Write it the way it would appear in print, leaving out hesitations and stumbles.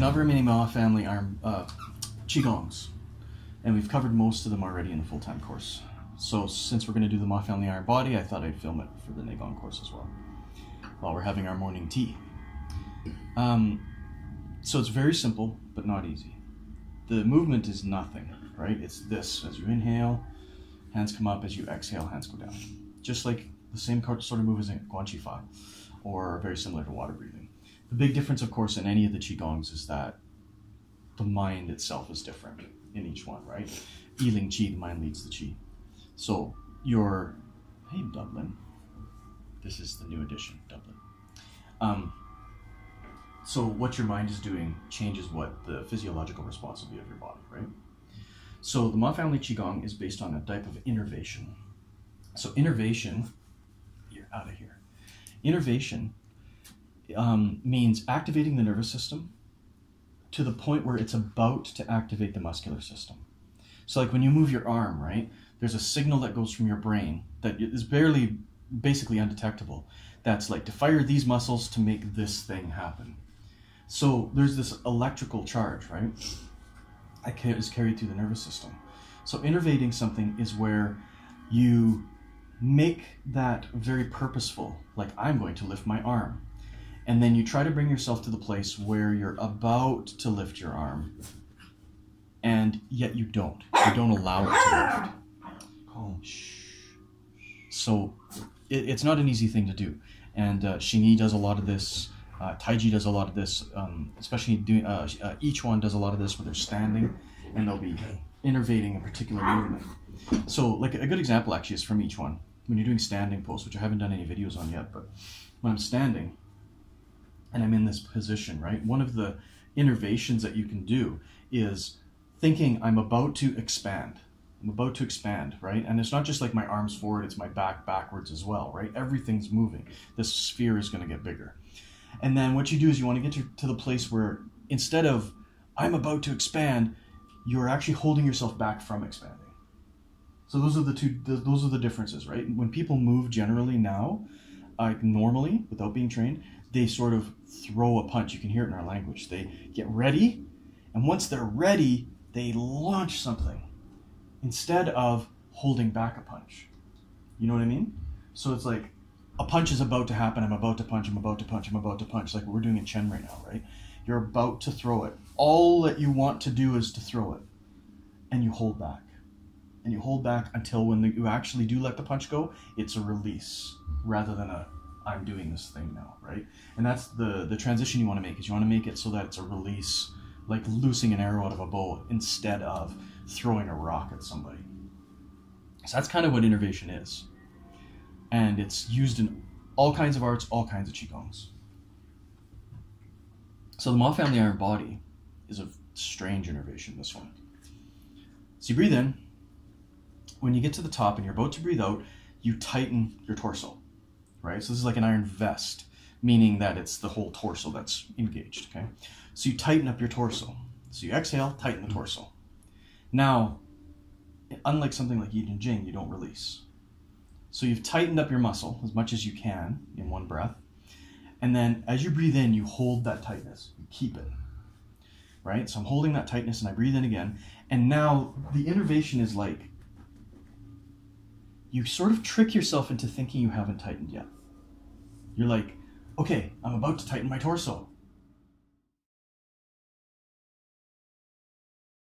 now very many Ma family arm Qigongs, and we've covered most of them already in the full-time course. So since we're going to do the Ma family iron body, I thought I'd film it for the Neigong course as well, while we're having our morning tea. So it's very simple, but not easy. The movement is nothing, right? It's this. As you inhale, hands come up. As you exhale, hands go down. Just like the same sort of move as in Guanqi or very similar to water breathing. The big difference, of course, in any of the Qigongs is that the mind itself is different in each one, right? Yiling Qi, the mind leads the Qi. So hey Dublin, this is the new edition, Dublin. So what your mind is doing changes what the physiological response will be of your body, right? So the Ma family Qigong is based on a type of innervation. So innervation, you're out of here. Innervation means activating the nervous system to the point where it's about to activate the muscular system. So like when you move your arm, right, there's a signal that goes from your brain that is basically undetectable. That's like to fire these muscles to make this thing happen. So there's this electrical charge, right? Is carried through the nervous system. So innervating something is where you make that very purposeful, like I'm going to lift my arm. And then you try to bring yourself to the place where you're about to lift your arm, and yet you don't. You don't allow it to lift. Oh, shh. So it's not an easy thing to do. And Xingyi does a lot of this. Taiji does a lot of this, especially each one does a lot of this where they're standing and they'll be innervating a particular movement. So like a good example actually is from each one. When you're doing standing pose, which I haven't done any videos on yet, but when I'm standing and I'm in this position, right? One of the innervations that you can do is thinking I'm about to expand. I'm about to expand, right? And it's not just like my arms forward, it's my back backwards as well, right? Everything's moving. This sphere is going to get bigger. And then what you do is you want to get to the place where instead of I'm about to expand, you're actually holding yourself back from expanding. So those are the differences, right? When people move generally now, normally without being trained, they sort of throw a punch. You can hear it in our language. They get ready, and once they're ready, they launch something instead of holding back a punch. You know what I mean? So it's like a punch is about to happen. I'm about to punch. I'm about to punch. I'm about to punch. Like what we're doing in Chen right now, right? You're about to throw it. All that you want to do is to throw it, and you hold back. And you hold back until when you actually do let the punch go, it's a release rather than a I'm doing this thing now, right? And that's the transition you want to make, is you want to make it so that it's a release, like loosing an arrow out of a bow instead of throwing a rock at somebody. So that's kind of what innervation is. And it's used in all kinds of arts, all kinds of Qigongs. So the Ma family iron body is a strange innervation, this one. So you breathe in. When you get to the top and you're about to breathe out, you tighten your torso, right? So this is like an iron vest, meaning that it's the whole torso that's engaged, okay? So you tighten up your torso. So you exhale, tighten the torso. Now, unlike something like Yi and Jing, you don't release. So you've tightened up your muscle as much as you can in one breath. And then as you breathe in, you hold that tightness. You keep it, right? So I'm holding that tightness and I breathe in again. And now the innervation is like, you sort of trick yourself into thinking you haven't tightened yet. You're like, okay, I'm about to tighten my torso.